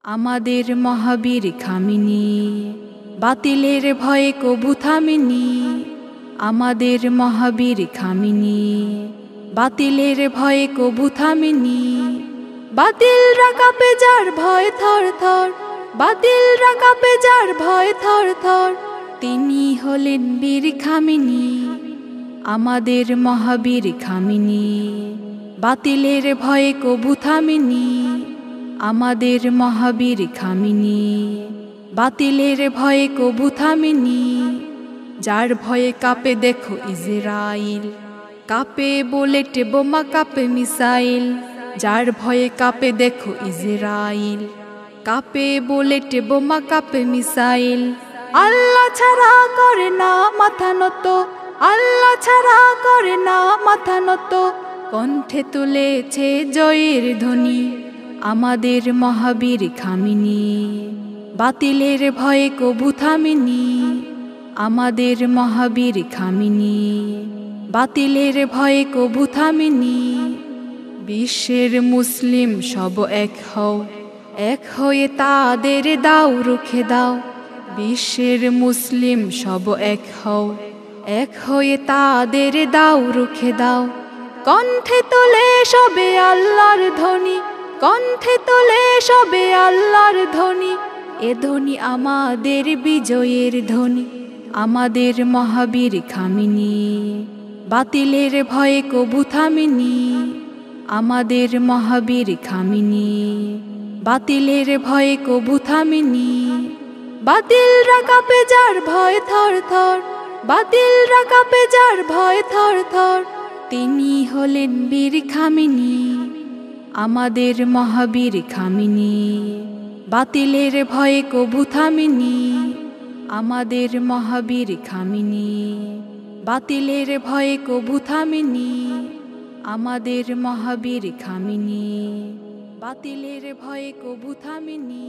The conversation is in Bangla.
আমাদের মহাবীর খামিনী, বাতিলের ভয়ে কভু থামেনি। আমাদের মহাবীর খামিনী, বাতিলের ভয়ে কভু থামেনি। বাতিলরা কাঁপে যার ভয় থর থর, বাতিলরা কাঁপে যার ভয় থর থর, তিনি হলেন বীর খামিনী। আমাদের মহাবীর খামিনী, বাতিলের ভয়ে কভু থামেনি। আমাদের মহাবীর খামিনী, বাতিলের ভয়ে কভু থামেনি। যার ভয়ে কাঁপে দেখো ইজরাইল, কাঁপে বুলেট বোমা কাঁপে মিসাইল। যার ভয়ে কাঁপে দেখো ইজরাইল, কাঁপে বুলেট বোমা কাঁপে মিসাইল। আল্লাহ ছাড়া করে না মাথা নত, আল্লাহ ছাড়া করে না মাথা নত, কণ্ঠে তুলেছে জয়ের ধ্বনি। আমাদের মহাবীর খামিনী, বাতিলের ভয়ে কভু থামেনি। আমাদের মহাবীর খামিনী, বাতিলের ভয়ে কভু থামেনি। বিশ্বের মুসলিম সব এক হও, এক হয়ে তাদের দাও রুখে দাও। বিশ্বের মুসলিম সব এক হও, এক হয়ে তাদের দাও রুখে দাও। কণ্ঠে তোলে সবে আল্লাহর ধ্বনি, কণ্ঠে তোলে সবে আল্লাহর ধ্বনি। এ ধ্বনি আমাদের বিজয়ের ধ্বনি। আমাদের মহাবীর খামিনী, বাতিলের ভয়ে কভু থামেনি। আমাদের মহাবীর খামিনী, বাতিলের ভয়ে কভু থামেনি। বাতিলরা কাঁপে যার ভয় থর থর, বাতিলরা কাঁপে যার ভয় থর থর, তিনি হলেন বীর খামিনী। আমাদের মহাবীর খামিনী, বাতিলের ভয়ে কভু থামেনি। আমাদের মহাবীর খামিনী, বাতিলের ভয়ে কভু থামেনি। আমাদের মহাবীর খামিনী, বাতিলের ভয়ে কভু থামেনি।